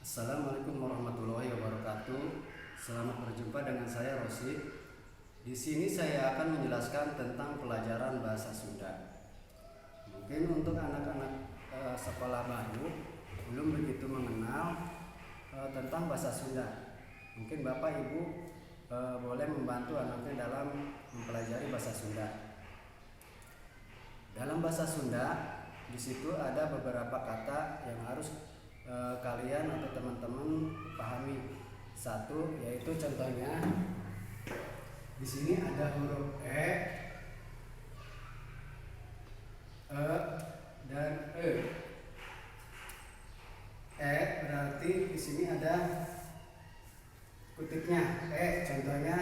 Assalamualaikum warahmatullahi wabarakatuh. Selamat berjumpa dengan saya Rosid. Di sini saya akan menjelaskan tentang pelajaran bahasa Sunda. Mungkin untuk anak-anak sekolah baru belum begitu mengenal tentang bahasa Sunda. Mungkin Bapak Ibu boleh membantu anaknya dalam mempelajari bahasa Sunda. Dalam bahasa Sunda, di situ ada beberapa kata yang harus kalian atau teman-teman pahami. Satu, yaitu contohnya di sini ada huruf e, dan e. E berarti di sini ada kutipnya. Contohnya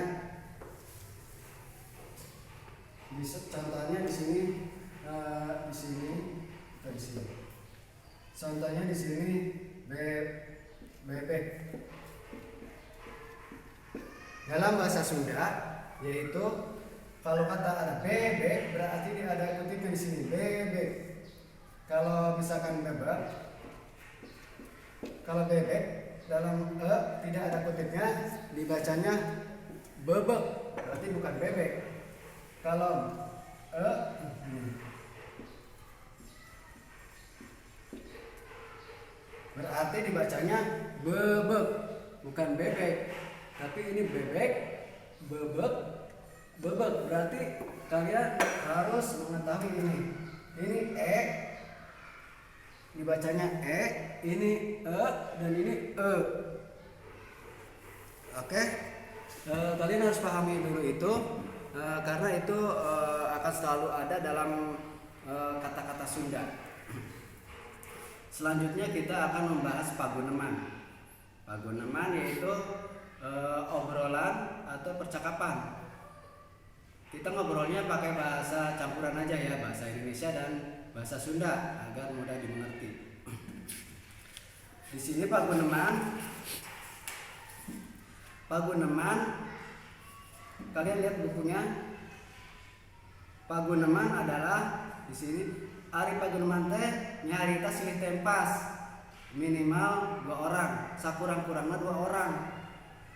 di sini di sini atau di sini. Contohnya di sini bebek. Dalam bahasa Sunda yaitu kalau kata ada bebek berarti dia ada kutipnya di sini bebek. Kalau misalkan kalau bebek dalam tidak ada kutipnya dibacanya bebek berarti bukan bebek. Kalau berarti dibacanya bebek bukan bebek, tapi ini bebek, bebek, bebek. Berarti kalian harus mengetahui ini dibacanya ini dan ini e. Oke. Kalian harus pahami dulu itu karena itu akan selalu ada dalam kata-kata Sunda. Selanjutnya kita akan membahas paguneman. Paguneman yaitu obrolan atau percakapan. Kita ngobrolnya pakai bahasa campuran aja ya, bahasa Indonesia dan bahasa Sunda agar mudah dimengerti. Di sini paguneman, kalian lihat bukunya. Paguneman adalah di sini ari paguneman teh nyarita silih tempas minimal 2 orang, sakurang-kurangnya 2 orang,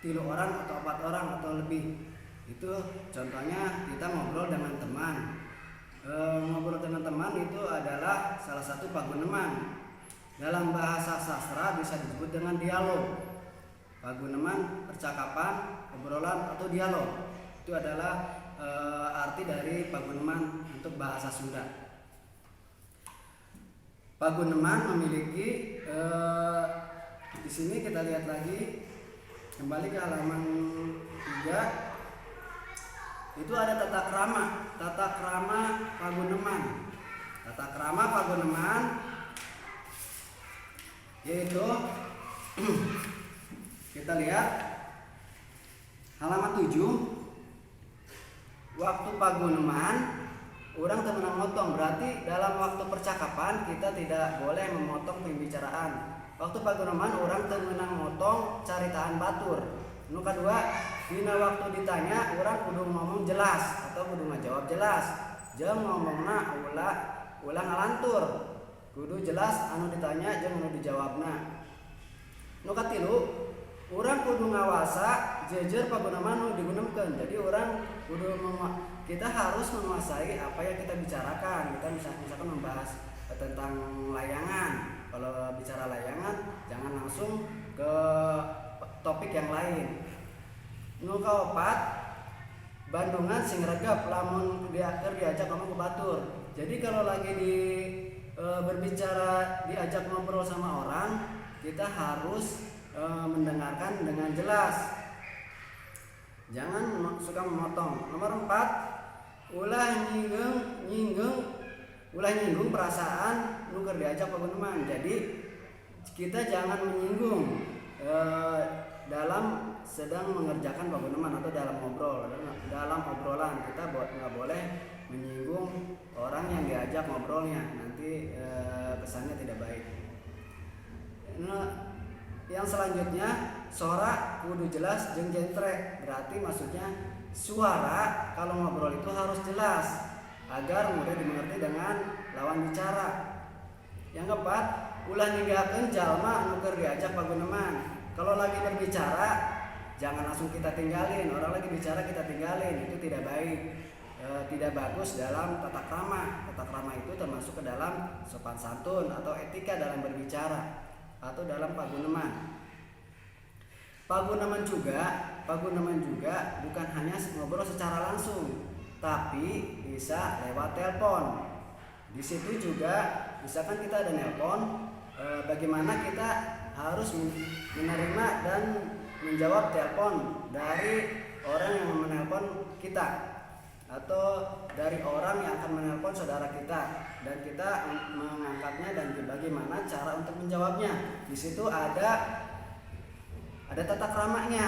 3 orang atau 4 orang atau lebih. Itu contohnya kita ngobrol dengan teman. Ngobrol dengan teman itu adalah salah satu paguneman. Dalam bahasa sastra bisa disebut dengan dialog. Paguneman, percakapan, obrolan atau dialog. Itu adalah arti dari paguneman untuk bahasa Sunda. Paguneman memiliki di sini kita lihat lagi kembali ke halaman 3. Itu ada tata krama paguneman. Tata krama paguneman yaitu kita lihat halaman 7. Waktu paguneman orang temenan motong, berarti dalam waktu percakapan kita tidak boleh memotong pembicaraan. Waktu paguneman orang temenan motong caritaan batur. Nu kadua, dina waktu ditanya orang kudu ngomong jelas atau kudu ngajawab jelas. Jeung ngomongna ulah ngalantur. Kudu jelas anu ditanya jeung anu dijawabna. Nu katilu, orang kudu ngawasa jejer paguneman nu digunakeun. Jadi orang kudu kita harus menguasai apa yang kita bicarakan. Kita misalkan membahas tentang layangan. Kalau bicara layangan, jangan langsung ke topik yang lain. Nu kaopat, Bandungan sing regep lamun diajak ngomong ke batur. Jadi kalau lagi berbicara diajak ngobrol sama orang, kita harus mendengarkan dengan jelas. Jangan suka memotong. Nomor 4, ulah nyinggung perasaan nu keur diajak paguneman. Jadi kita jangan menyinggung dalam sedang mengerjakan paguneman atau dalam obrolan kita nggak boleh menyinggung orang yang diajak ngobrolnya, nanti kesannya tidak baik. Nah, yang selanjutnya sora kudu jelas jeung jentre, berarti maksudnya suara kalau ngobrol itu harus jelas agar mudah dimengerti dengan lawan bicara. Yang keempat, ulah ninggalkeun jalma anu keur diajak paguneman. Kalau lagi berbicara jangan langsung kita tinggalin, orang lagi bicara kita tinggalin, itu tidak baik. Tidak bagus dalam tata krama. Tata krama itu termasuk ke dalam sopan santun atau etika dalam berbicara atau dalam paguneman. Paguneman juga bukan hanya ngobrol secara langsung, tapi bisa lewat telepon. Di situ juga misalkan kita ada nelpon, bagaimana kita harus menerima dan menjawab telepon dari orang yang menelpon kita atau dari orang yang akan menelpon saudara kita, dan kita mengangkatnya dan bagaimana cara untuk menjawabnya. Di situ ada tata kramanya.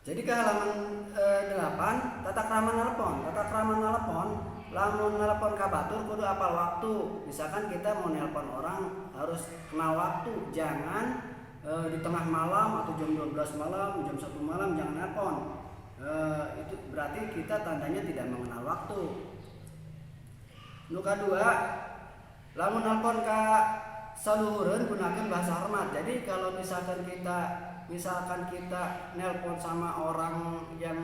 Jadi ke halaman 8, tata krama nelpon. Tata krama nelpon, lamun nelpon ka batur kudu apal waktu. Misalkan kita mau nelpon orang harus kenal waktu, jangan di tengah malam atau jam 12 malam, jam 1 malam jangan nelpon. Itu berarti kita tandanya tidak mengenal waktu. Nu kadua, lamun nelpon ka saluhureun gunakan bahasa hormat. Jadi kalau misalkan kita nelpon sama orang yang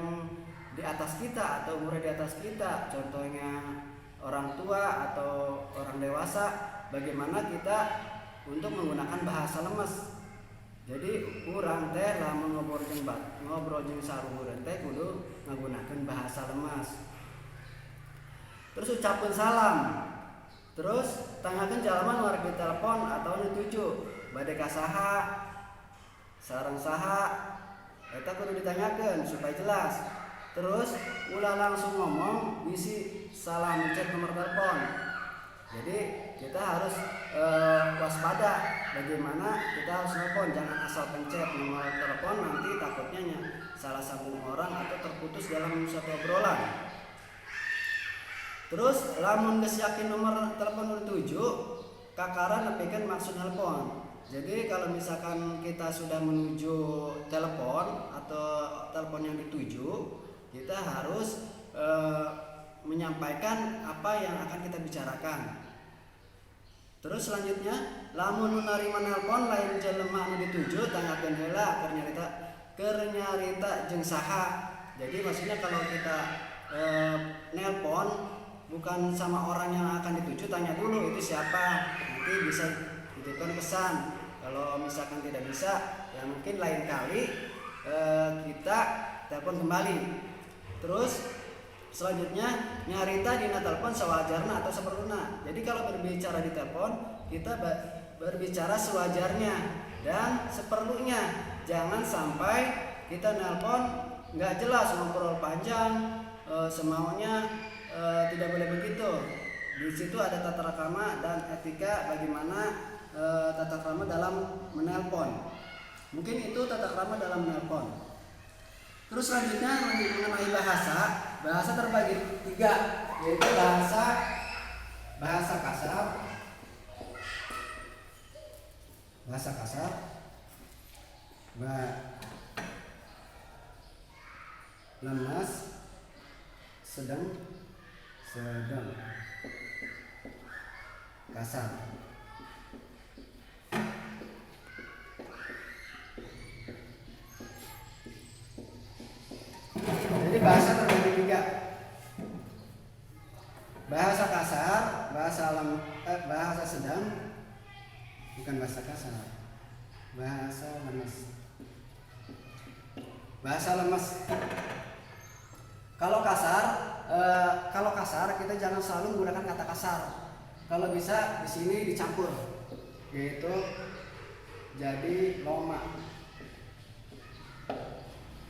di atas kita atau umurnya di atas kita, contohnya orang tua atau orang dewasa, bagaimana kita untuk menggunakan bahasa lemes. Jadi urang teh lamun ngobrol jeung saluhureun teh kudu menggunakan bahasa lemes. Terus ucapkeun salam. Terus tanyakan jalaman luar di telepon atau dituju bade ka saha, sareng saha, eta kudu ditanyakeun supaya jelas. Terus ulah langsung ngomong bisi salah mencet nomor telepon. Jadi kita harus waspada bagaimana kita harus telepon, jangan asal pencet nomor telepon, nanti takutnya salah sambung orang atau terputus dalam suatu obrolan. Terus lamun geus yakin nomor telepon dituju, kakara nepikeun maksud telepon. Jadi kalau misalkan kita sudah menuju telepon atau telepon yang dituju, kita harus menyampaikan apa yang akan kita bicarakan. Terus selanjutnya, lamun narima nelpon lain jelema anu dituju, tanyakeun heula keur nyarita jeung saha. Jadi maksudnya kalau kita nelpon bukan sama orang yang akan dituju, tanya dulu itu siapa, nanti bisa titipkan pesan. Kalau misalkan tidak bisa, ya mungkin lain kali kita telepon kembali. Terus selanjutnya nyarita dina telepon sawajarna atau saperluna. Jadi kalau berbicara di telepon kita berbicara sewajarnya dan seperlunya. Jangan sampai kita nelpon nggak jelas, ngobrol panjang semaunya, tidak boleh begitu. Di situ ada tata krama dan etika bagaimana tata krama dalam menelpon. Mungkin itu tata krama dalam menelpon. Terus selanjutnya mengenai bahasa terbagi 3, yaitu bahasa kasar, lemas, sedang, kasar. Jadi bahasa terbagi 3. Bahasa kasar, bahasa sedang, bukan bahasa kasar. Bahasa lemas. Kalau kasar kita jangan selalu menggunakan kata kasar. Kalau bisa di sini dicampur, yaitu jadi loma.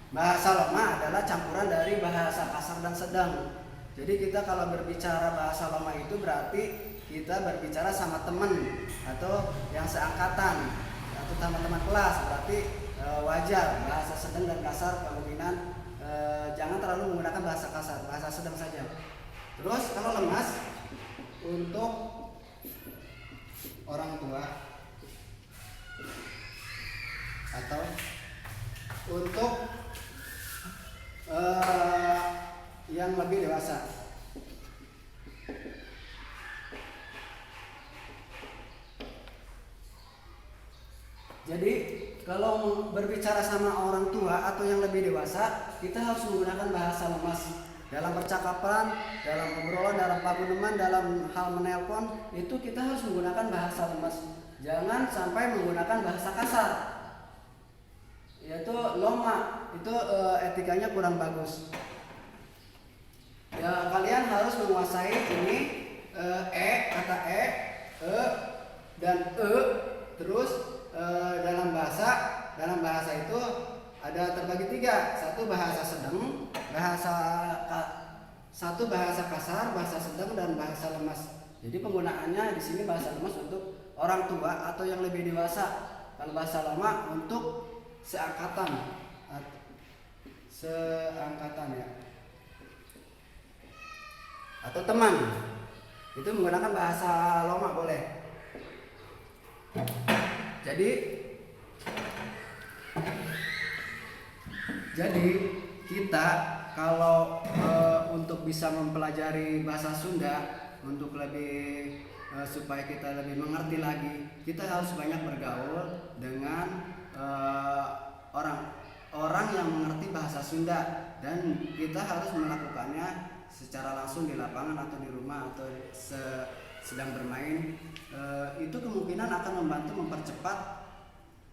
Bahasa loma adalah campuran dari bahasa kasar dan sedang. Jadi kita kalau berbicara bahasa loma itu berarti kita berbicara sama teman atau yang seangkatan atau teman-teman kelas, berarti wajar. Bahasa sedang dan kasar kemungkinan jangan terlalu menggunakan bahasa kasar, bahasa sedang saja. Terus kalau lemas untuk orang tua atau untuk yang lebih dewasa. Jadi kalau berbicara sama orang tua atau yang lebih dewasa, kita harus menggunakan bahasa lemas. Dalam percakapan, dalam obrolan, dalam pagunuman, dalam hal menelpon, itu kita harus menggunakan bahasa lemas. Jangan sampai menggunakan bahasa kasar, yaitu loma. Itu etikanya kurang bagus. Ya, kalian harus menguasai ini kata e dan terus dalam bahasa itu ada terbagi 3. Satu bahasa kasar, bahasa sedang, dan bahasa lemas. Jadi penggunaannya di sini bahasa lemas untuk orang tua atau yang lebih dewasa. Kalau bahasa lama untuk seangkatan ya, atau teman. Itu menggunakan bahasa loma boleh. Jadi kita kalau untuk bisa mempelajari bahasa Sunda, untuk lebih supaya kita lebih mengerti lagi, kita harus banyak bergaul dengan orang yang mengerti bahasa Sunda, dan kita harus melakukannya secara langsung di lapangan atau di rumah atau sedang bermain. Itu kemungkinan akan membantu mempercepat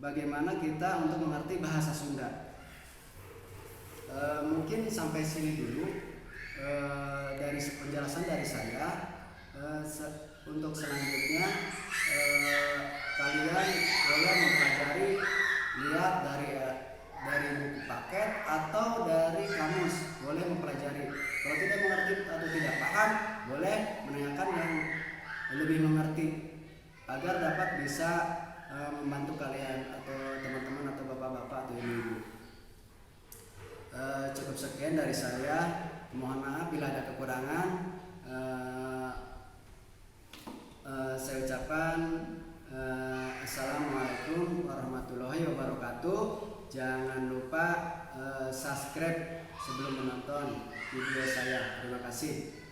bagaimana kita untuk mengerti bahasa Sunda. Mungkin sampai sini dulu dari penjelasan dari saya. Untuk selanjutnya kalian boleh mempelajari, lihat dari buku paket atau dari kamus, boleh mempelajari. Kalau tidak mengerti atau tidak paham, boleh menanyakan yang lebih mengerti agar dapat bisa membantu kalian atau teman-teman atau bapak-bapak atau ibu-ibu. Cukup sekian dari saya. Mohon maaf bila ada kekurangan. Saya ucapkan Assalamualaikum warahmatullahi wabarakatuh. Jangan lupa subscribe sebelum menonton video saya. Terima kasih.